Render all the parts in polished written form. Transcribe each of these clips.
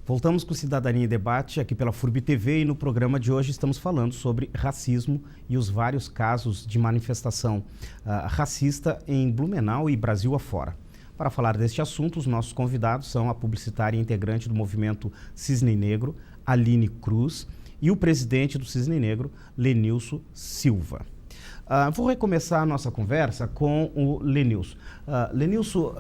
Voltamos com Cidadania em Debate aqui pela FURB TV e no programa de hoje estamos falando sobre racismo e os vários casos de manifestação racista em Blumenau e Brasil afora. Para falar deste assunto, os nossos convidados são a publicitária e integrante do movimento Cisne Negro, Aline Cruz, e o presidente do Cisne Negro, Lenilson Silva. Vou recomeçar a nossa conversa com o Lenilson. Lenilson,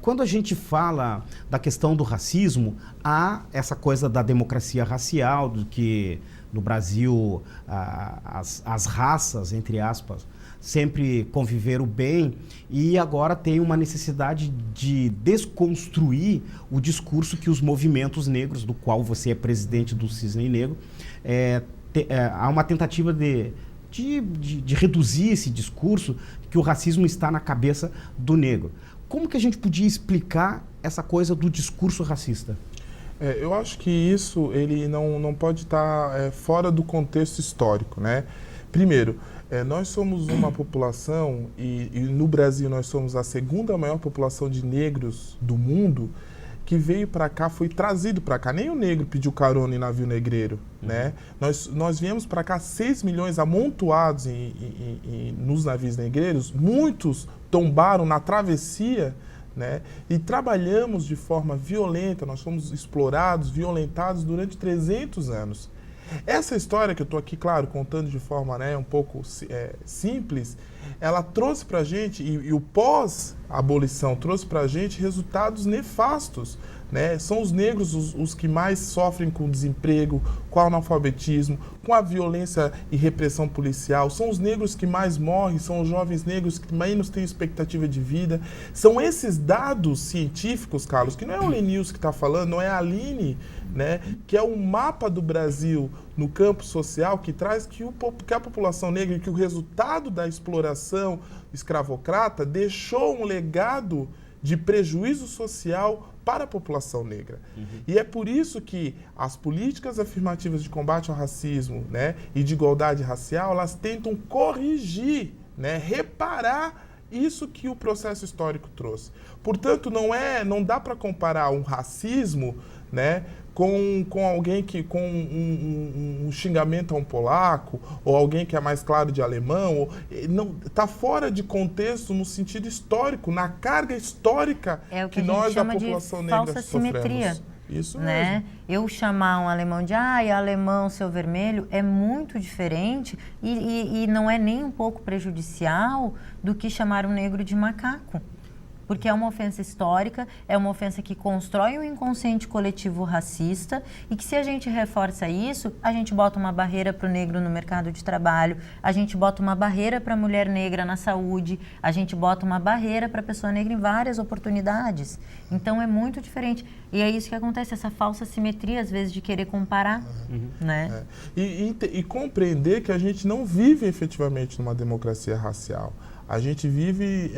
quando a gente fala da questão do racismo, há essa coisa da democracia racial, do que no Brasil as raças, entre aspas, sempre conviveram bem, e agora tem uma necessidade de desconstruir o discurso que os movimentos negros, do qual você é presidente do Cisne Negro, há uma tentativa de reduzir esse discurso que o racismo está na cabeça do negro. Como que a gente podia explicar essa coisa do discurso racista? Eu acho que isso ele não pode estar fora do contexto histórico, né? Primeiro, nós somos uma população, e no Brasil nós somos a segunda maior população de negros do mundo, que veio para cá, foi trazido para cá. Nem o negro pediu carona em navio negreiro, né? Nós viemos para cá 6 milhões amontoados nos navios negreiros, muitos tombaram na travessia, né? E trabalhamos de forma violenta, nós fomos explorados, violentados durante 300 anos. Essa história que eu estou aqui, claro, contando de forma um pouco simples, ela trouxe para a gente, e o pós-abolição trouxe para a gente resultados nefastos, né? São os negros os que mais sofrem com o desemprego, com o analfabetismo, com a violência e repressão policial. São os negros que mais morrem, são os jovens negros que menos têm expectativa de vida. São esses dados científicos, Carlos, que não é o Lenilson que está falando, não é a Aline, né, que é um mapa do Brasil no campo social que traz que a população negra e que o resultado da exploração escravocrata deixou um legado de prejuízo social para a população negra. E é por isso que as políticas afirmativas de combate ao racismo, né, e de igualdade racial, elas tentam corrigir, né, reparar isso que o processo histórico trouxe. Portanto, não dá para comparar um racismo, né, com alguém que com um xingamento a um polaco, ou alguém que é mais claro de alemão, não está fora de contexto no sentido histórico, na carga histórica que nós da população negra falsa simetria, sofremos. Isso né? mesmo. Eu chamar um alemão de alemão, seu vermelho, é muito diferente e não é nem um pouco prejudicial do que chamar um negro de macaco. Porque é uma ofensa histórica, é uma ofensa que constrói um inconsciente coletivo racista e que, se a gente reforça isso, a gente bota uma barreira para o negro no mercado de trabalho, a gente bota uma barreira para a mulher negra na saúde, a gente bota uma barreira para a pessoa negra em várias oportunidades. Então é muito diferente. E é isso que acontece, essa falsa simetria, às vezes, de querer comparar, né? E compreender que a gente não vive efetivamente numa democracia racial. A gente vive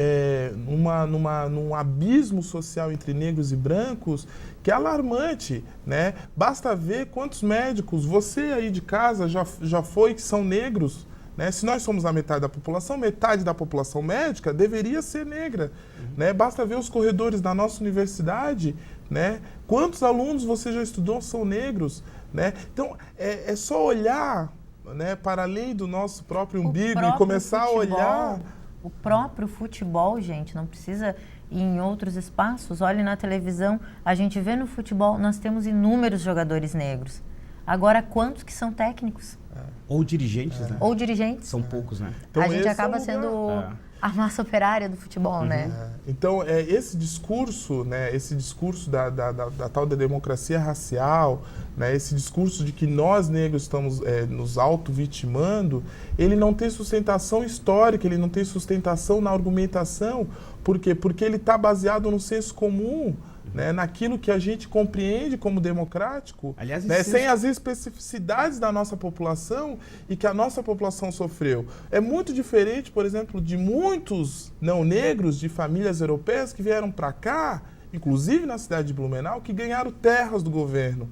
num abismo social entre negros e brancos que é alarmante, né? Basta ver quantos médicos, você aí de casa já foi, que são negros, né? Se nós somos a metade da população médica deveria ser negra, né? Basta ver os corredores da nossa universidade, né? Quantos alunos você já estudou são negros, né? Então, é só olhar, né, para além do nosso próprio umbigo e começar a olhar... O próprio futebol, gente, não precisa ir em outros espaços. Olhe na televisão, a gente vê no futebol, nós temos inúmeros jogadores negros. Agora, quantos que são técnicos? Ou dirigentes, né? Ou dirigentes. São poucos, né? Então, a gente acaba sendo a massa operária do futebol, né? Então, esse discurso, né, da tal da democracia racial, né, esse discurso de que nós negros estamos nos auto-vitimando, ele não tem sustentação histórica, ele não tem sustentação na argumentação. Por quê? Porque ele está baseado no senso comum, né, naquilo que a gente compreende como democrático, aliás, né, sem as especificidades da nossa população e que a nossa população sofreu. É muito diferente, por exemplo, de muitos não negros de famílias europeias que vieram para cá inclusive na cidade de Blumenau, que ganharam terras do governo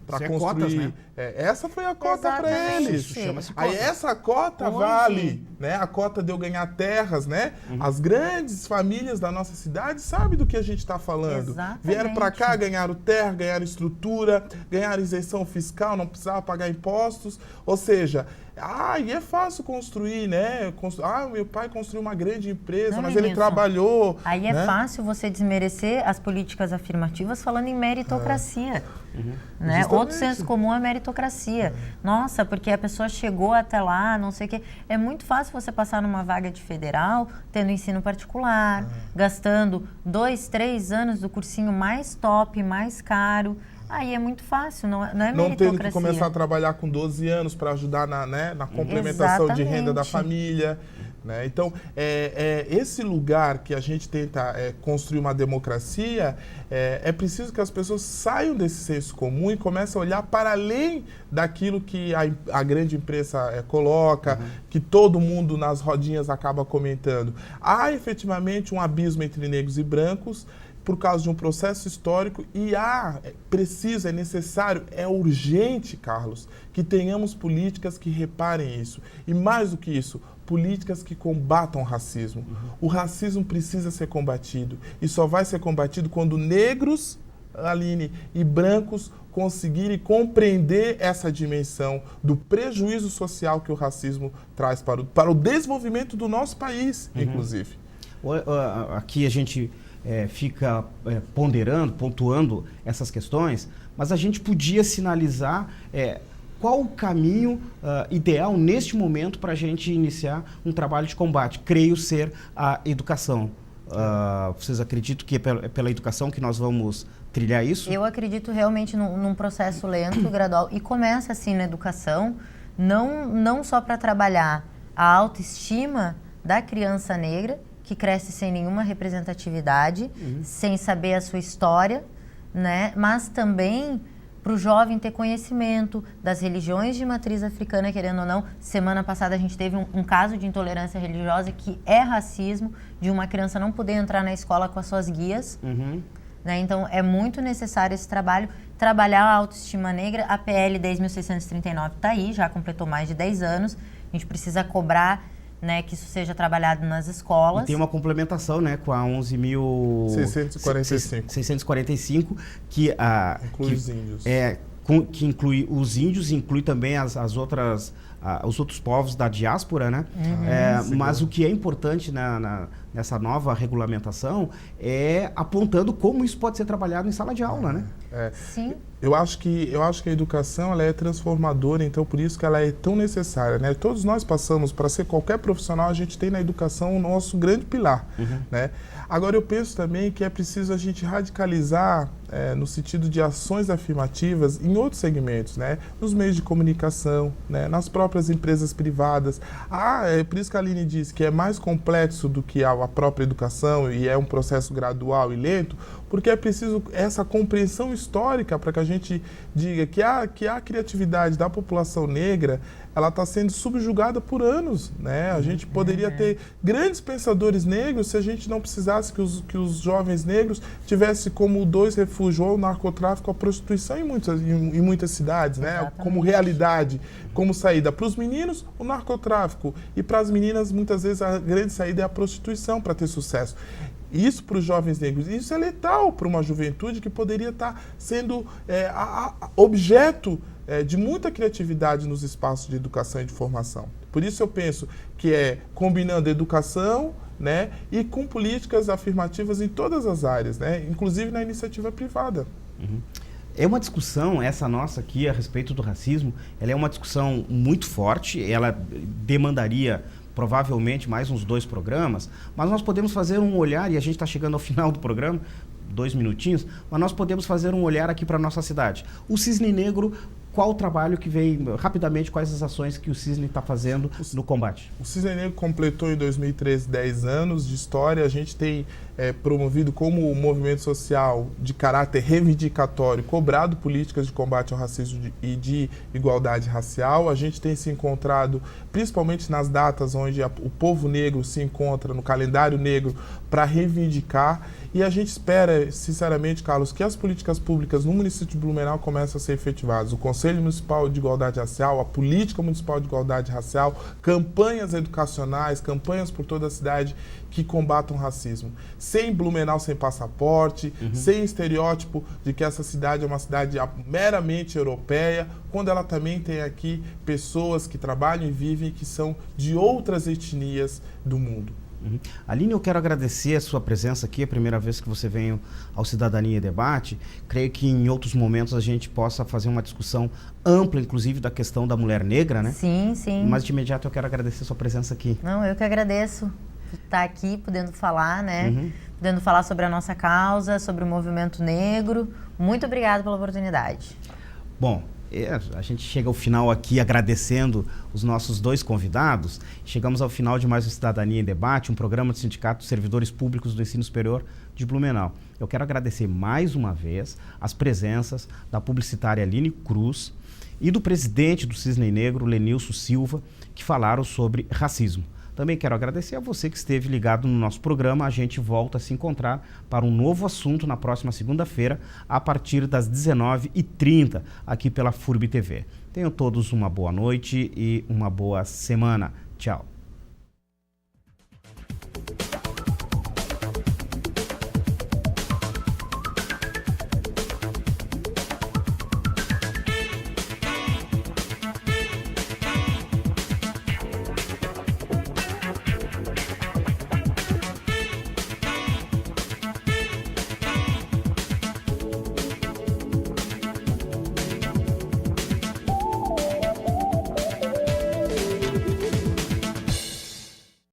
para construir. Cotas, né? Essa foi a cota para eles. Isso chama-se cota. Aí essa cota vale, né? A cota de eu ganhar terras, né? As grandes famílias da nossa cidade sabem do que a gente está falando. Exatamente. Vieram para cá, ganharam terra, ganharam estrutura, ganharam isenção fiscal, não precisava pagar impostos. Ou seja, e é fácil construir, né? Meu pai construiu uma grande empresa, mas ele trabalhou. Aí né? é fácil você desmerecer as políticas afirmativas falando em meritocracia. Né? Outro senso comum é meritocracia. Nossa, porque a pessoa chegou até lá, não sei o quê. É muito fácil você passar numa vaga de federal, tendo ensino particular, gastando 2, 3 anos do cursinho mais top, mais caro. Aí é muito fácil, não é meritocracia. Não tendo que começar a trabalhar com 12 anos para ajudar na complementação de renda da família. Né? Então, esse lugar que a gente tenta construir uma democracia, é preciso que as pessoas saiam desse senso comum e comecem a olhar para além daquilo que a grande imprensa coloca, que todo mundo nas rodinhas acaba comentando. Há efetivamente um abismo entre negros e brancos, por causa de um processo histórico, e é necessário, é urgente, Carlos, que tenhamos políticas que reparem isso. E mais do que isso, políticas que combatam o racismo. O racismo precisa ser combatido, e só vai ser combatido quando negros, Aline, e brancos conseguirem compreender essa dimensão do prejuízo social que o racismo traz para o desenvolvimento do nosso país, inclusive. Aqui a gente fica pontuando essas questões, mas a gente podia sinalizar qual o caminho ideal neste momento para a gente iniciar um trabalho de combate. Creio ser a educação. Vocês acreditam que é pela educação que nós vamos trilhar isso? Eu acredito realmente num processo lento, gradual, e começa assim na educação, não só para trabalhar a autoestima da criança negra, que cresce sem nenhuma representatividade, sem saber a sua história, né? Mas também para o jovem ter conhecimento das religiões de matriz africana, querendo ou não. Semana passada a gente teve um caso de intolerância religiosa que é racismo, de uma criança não poder entrar na escola com as suas guias. Né? Então é muito necessário esse trabalho, trabalhar a autoestima negra. A PL 10.639 está aí, já completou mais de 10 anos, a gente precisa cobrar, né, que isso seja trabalhado nas escolas. E tem uma complementação, né, com a 11.645, que inclui os índios. Que inclui os índios, inclui também os outros povos da diáspora, né? Mas o que é importante nessa nova regulamentação é apontando como isso pode ser trabalhado em sala de aula, né? Sim. Eu acho que a educação ela é transformadora, então por isso que ela é tão necessária, né? Todos nós passamos, para ser qualquer profissional, a gente tem na educação o nosso grande pilar, né? Agora eu penso também que é preciso a gente radicalizar no sentido de ações afirmativas em outros segmentos, né? Nos meios de comunicação, né? Nas próprias empresas privadas. É por isso que a Aline disse que é mais complexo do que a própria educação e é um processo gradual e lento, porque é preciso essa compreensão histórica para que a gente diga que a criatividade da população negra ela está sendo subjugada por anos, né? A gente poderia ter grandes pensadores negros se a gente não precisasse que os jovens negros tivessem como 2 refúgios, ou o narcotráfico ou a prostituição em muitas cidades, né? Exatamente. Como realidade, como saída. Para os meninos, o narcotráfico. E para as meninas, muitas vezes, a grande saída é a prostituição para ter sucesso. Isso para os jovens negros, isso é letal para uma juventude que poderia estar sendo objeto de muita criatividade nos espaços de educação e de formação. Por isso eu penso que combinando educação, né, e com políticas afirmativas em todas as áreas, né, inclusive na iniciativa privada. É uma discussão, essa nossa aqui, a respeito do racismo, ela é uma discussão muito forte, ela demandaria provavelmente mais uns 2 programas, mas nós podemos fazer um olhar, e a gente está chegando ao final do programa, 2 minutinhos, mas nós podemos fazer um olhar aqui para a nossa cidade. O Cisne Negro, qual o trabalho que vem, rapidamente, quais as ações que o Cisne está fazendo no combate? O Cisne Negro completou em 2013 10 anos de história. A gente tem promovido como movimento social de caráter reivindicatório, cobrado políticas de combate ao racismo e de igualdade racial. A gente tem se encontrado, principalmente nas datas onde o povo negro se encontra no calendário negro, para reivindicar. E a gente espera, sinceramente, Carlos, que as políticas públicas no município de Blumenau comecem a ser efetivadas. O Conselho Municipal de Igualdade Racial, a Política Municipal de Igualdade Racial, campanhas educacionais, campanhas por toda a cidade que combatam o racismo. Sem Blumenau sem passaporte, sem estereótipo de que essa cidade é uma cidade meramente europeia, quando ela também tem aqui pessoas que trabalham e vivem que são de outras etnias do mundo. Aline, eu quero agradecer a sua presença aqui, é a primeira vez que você vem ao Cidadania e Debate. Creio que em outros momentos a gente possa fazer uma discussão ampla, inclusive da questão da mulher negra, né? Sim, sim. Mas de imediato eu quero agradecer a sua presença aqui. Não, eu que agradeço por estar aqui, podendo falar, né? Podendo falar sobre a nossa causa, sobre o movimento negro. Muito obrigada pela oportunidade. Bom, a gente chega ao final aqui agradecendo os nossos dois convidados. Chegamos ao final de mais um Cidadania em Debate, um programa do Sindicato dos Servidores Públicos do Ensino Superior de Blumenau. Eu quero agradecer mais uma vez as presenças da publicitária Aline Cruz e do presidente do Cisne Negro, Lenilson Silva, que falaram sobre racismo. Também quero agradecer a você que esteve ligado no nosso programa. A gente volta a se encontrar para um novo assunto na próxima segunda-feira, a partir das 19h30, aqui pela FURB TV. Tenham todos uma boa noite e uma boa semana. Tchau.